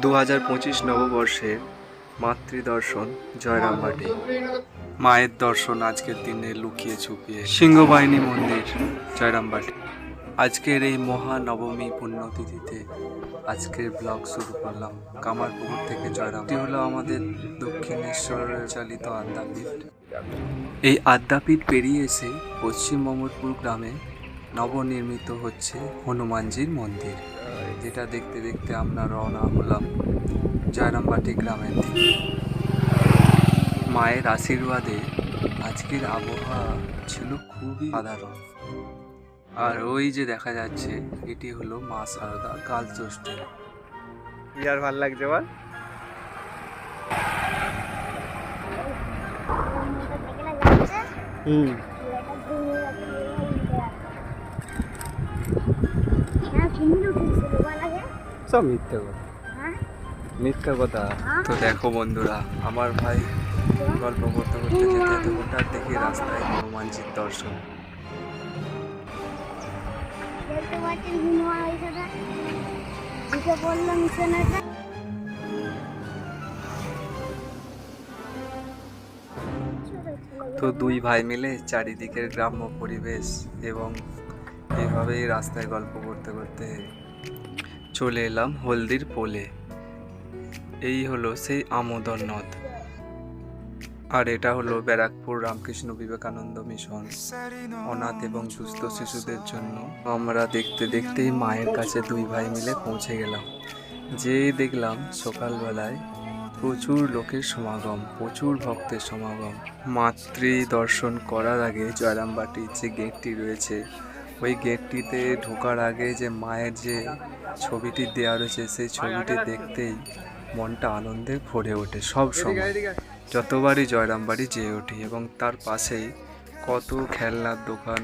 2025 নববর্ষের মাতৃদর্শন জয়রামবাটি। মায়ের দর্শন আজকের দিনে লুকিয়ে ছুপিয়ে সিংহবাহিনী মন্দির জয়রামবাটি। আজকের এই মহানবমী পুণ্যতিথিতে আজকের ব্লগ শুরু করলাম কামারপুকুর থেকে জয়রাম। এটি হলো আমাদের দক্ষিণেশ্বর চালিত আদ্যাপীঠ। এই আদ্যাপীঠ পেরিয়ে এসে পশ্চিম মমরপুর গ্রামে নবনির্মিত হচ্ছে হনুমানজির মন্দির, যেটা দেখতে দেখতে আমরা রওনা হলাম জয়রামবাটি গ্রামের দিকে। মায়ের আশীর্বাদে আজকের আবহাওয়া ছিল খুবই সাধারণ। আর ওই যে দেখা যাচ্ছে এটি হলো মা শারদা কালষষ্ঠী। আর ভাল লাগছে বল? সব মিথ্যে কথা, মিথ্যা কথা। তো দেখো বন্ধুরা, আমার ভাই গল্প করতে করতে যেতে হঠাৎ দেখি রাস্তায় হনুমানজির দর্শন। তো দুই ভাই মিলে চারিদিকের গ্রাম্য পরিবেশ এবং এভাবেই রাস্তায় গল্প করতে করতে চলে এলাম হলদির পোলে। এই হলো সেই আমোদর নদ, আর এটা হলো ব্যারাকপুর রামকৃষ্ণ বিবেকানন্দ মিশন অনাথ এবং সুস্থ শিশুদের জন্য। আমরা দেখতে দেখতেই মায়ের কাছে দুই ভাই মিলে পৌঁছে গেলাম। যেই দেখলাম সকালবেলায় প্রচুর লোকের সমাগম, প্রচুর ভক্তের সমাগম। মাতৃ দর্শন করার আগে জয়রামবাটির যে গেটটি রয়েছে, ওই গেটটিতে ঢোকার আগে যে মায়ের যে ছবিটি দেওয়া রয়েছে, সেই ছবিটি দেখতেই মনটা আনন্দে ভরে ওঠে। সব সময় যতবারই জয়রামবাটি যেয়ে ওঠি, এবং তার পাশেই কত খেলনার দোকান।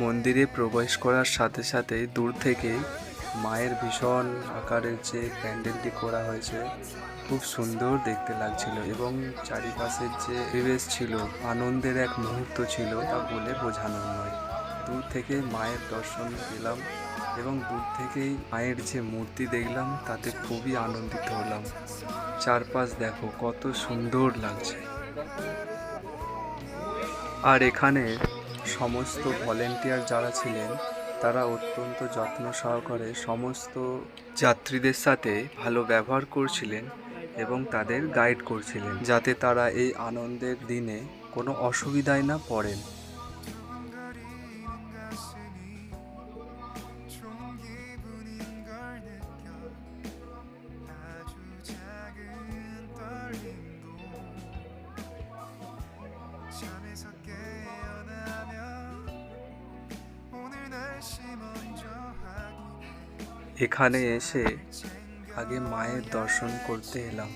মন্দিরে প্রবেশ করার সাথে সাথে দূর থেকে মায়ের ভীষণ আকারের যে প্যান্ডেলটি করা হয়েছে খুব সুন্দর দেখতে লাগছিল, এবং চারিপাশের যে পরিবেশ ছিল আনন্দের এক মুহূর্ত ছিল, তা বলে বোঝানো নয়। দূর থেকে মায়ের দর্শন পেলাম এবং দূর থেকেই মায়ের যে মূর্তি দেখলাম তাতে খুবই আনন্দিত হলাম। চারপাশ দেখো কত সুন্দর লাগছে। আর এখানে সমস্ত ভলেন্টিয়ার যারা ছিলেন তারা অত্যন্ত যত্ন সহকারে সমস্ত যাত্রীদের সাথে ভালো ব্যবহার করছিলেন এবং তাদের গাইড করছিলেন, যাতে তারা এই আনন্দের দিনে কোনো অসুবিধায় না পড়েন। এখানে এসে আগে মায়ের দর্শন করতে এলাম।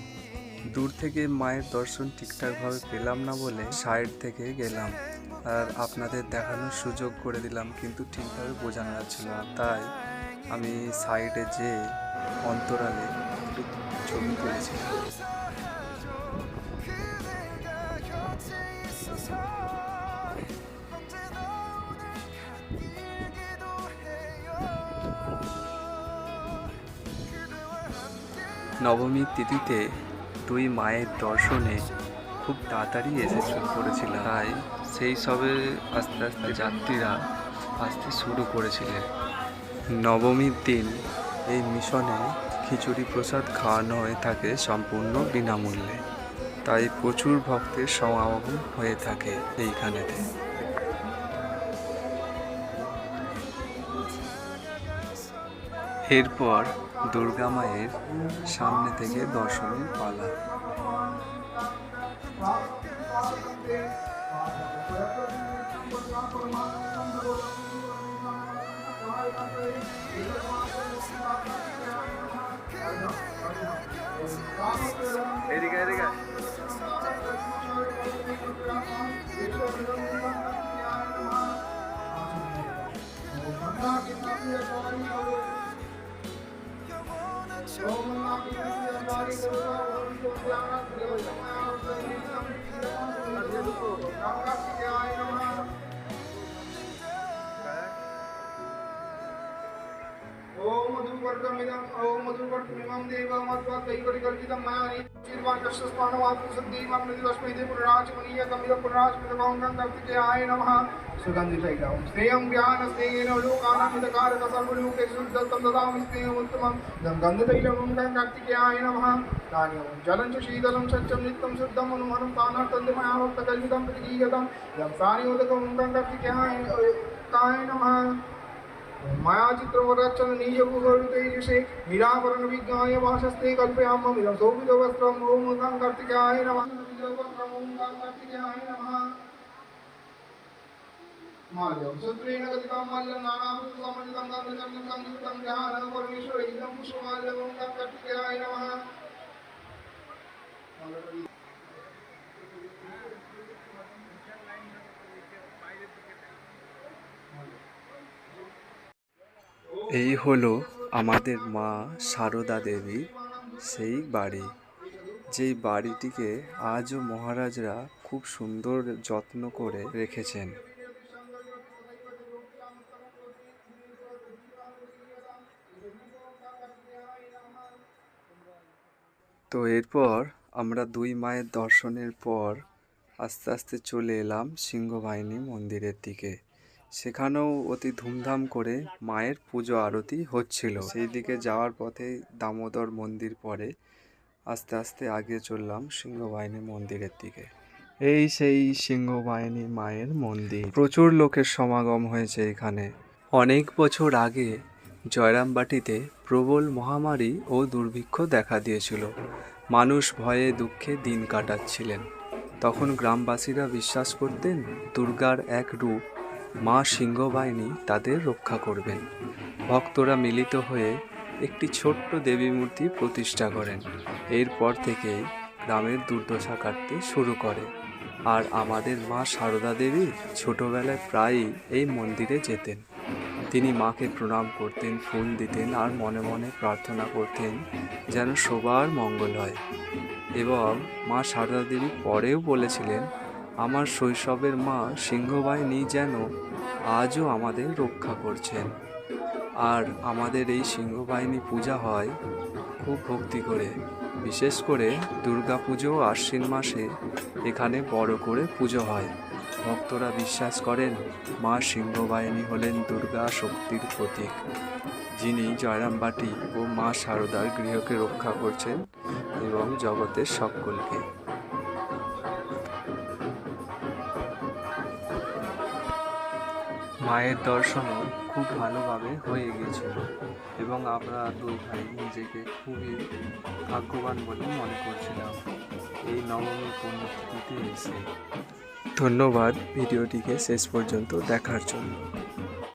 দূর থেকে মায়ের দর্শন ঠিকঠাকভাবে পেলাম না বলে সাইড থেকে গেলাম, আর আপনাদের দেখানোর সুযোগ করে দিলাম, কিন্তু ঠিকভাবে বোঝানো যাচ্ছিল না। তাই আমি সাইডে যে অন্তরালে একটু ছবি তুলেছিলাম। নবমীর তিথিতে দুই মায়ের দর্শনে খুব তাড়াতাড়ি এসে পড়েছিল, তাই সেই সবে আস্তে আস্তে যাত্রীরা আসতে শুরু করেছিলেন। নবমীর দিন এই মিশনে খিচুড়ি প্রসাদ খাওয়ানো হয়ে থাকে সম্পূর্ণ বিনামূল্যে, তাই প্রচুর ভক্তের সমাগম হয়ে থাকে এইখানেতে। এরপর দুর্গা মায়ের সামনে থেকে দর্শনের পালা। এদিকে এদিকে मधुवर्गमिदं ओम मधुवर्गमिमं देवमत्वदैवरिकल्पितं मया निर्वाणकस्यस्मानवात्मसद्देवं नदिवस्मै देवपुराजमनीयकमिदं पुराजमिदगौङ्गं कार्तिकेयाय नमः सुगन्धितैलं स्नेहं ज्ञानस्नेहेन लोकानामिदकारक सर्वलोकेषु शुद्धं ददामि स्नेहमुत्तमं इदं गन्धतैलं कार्तिकेयाय नमः धान्यं जलं च शीतलं सत्यं नित्यं शुद्धं अनुमनं तानार्थमया भक्तकल्पितं प्रतिगीयतं इदं सानियोदकं कार्तिकेयाय नमः माया चित्रवरचन निजगुरुतेजसे मीरावरण विज्ञाय वासस्ते कल्पयामः इदं शोभितवस्त्रम् ओम गं कार्तिकेयाय नमः ओम गं कार्तिकेयाय नमः माल्यं सूत्रेण गदितं माल्यं नानाभूतसमन्वितं गन्धचर्मं संयुक्तं ध्यानं परमेश्वर इदं पुष्पमाल्यं ओम गं कार्तिकेयाय नमः এই হলো আমাদের মা সারদা দেবীর সেই বাড়ি, যেই বাড়িটিকে আজও মহারাজরা খুব সুন্দর যত্ন করে রেখেছেন। তো এরপর আমরা দুই মায়ের দর্শনের পর আস্তে আস্তে চলে এলাম সিংহবাহিনী মন্দিরের দিকে। সেখানেও অতি ধুমধাম করে মায়ের পুজো আরতি হচ্ছিল। সেই দিকে যাওয়ার পথে দামোদর মন্দির পরে আস্তে আস্তে আগে চললাম সিংহবাহিনী মন্দিরের দিকে। এই সেই সিংহবাহিনী মায়ের মন্দির, প্রচুর লোকের সমাগম হয়েছে এখানে। অনেক বছর আগে জয়রামবাটিতে প্রবল মহামারী ও দুর্ভিক্ষ দেখা দিয়েছিল। মানুষ ভয়ে দুঃখে দিন কাটাচ্ছিলেন। তখন গ্রামবাসীরা বিশ্বাস করতেন দুর্গার এক রূপ মা সিংহবাহিনী তাদের রক্ষা করবেন। ভক্তরা মিলিত হয়ে একটি ছোট্ট দেবী মূর্তি প্রতিষ্ঠা করেন। এরপর থেকেই গ্রামের দুর্দশা কাটতে শুরু করে। আর আমাদের মা সারদা দেবী ছোটবেলায় প্রায়ই এই মন্দিরে যেতেন। তিনি মাকে প্রণাম করতেন, ফুল দিতেন আর মনে মনে প্রার্থনা করতেন যেন সবার মঙ্গল হয়। এবং মা সারদা দেবী পরেও বলেছিলেন, আমার শৈশবের মা সিংহবাহিনী যেন আজও আমাদের রক্ষা করছেন। আর আমাদের এই সিংহবাহিনী পূজা হয় খুব ভক্তি করে। বিশেষ করে দুর্গা পুজো আশ্বিন মাসে এখানে বড় করে পুজো হয়। ভক্তরা বিশ্বাস করেন মা সিংহবাহিনী হলেন দুর্গা শক্তির প্রতীক, যিনি জয়রামবাটি ও মা সারদার গৃহকে রক্ষা করছেন এবং জগতের সকলকে। মায়ের দর্শনও খুব ভালোভাবে হয়ে গিয়েছিল এবং আমরা দুই ভাই নিজেকে খুবই ভাগ্যবান বলে মনে করছিলাম এই নবমী পুণ্যতিথিতে এসে। ধন্যবাদ ভিডিওটিকে শেষ পর্যন্ত দেখার জন্য।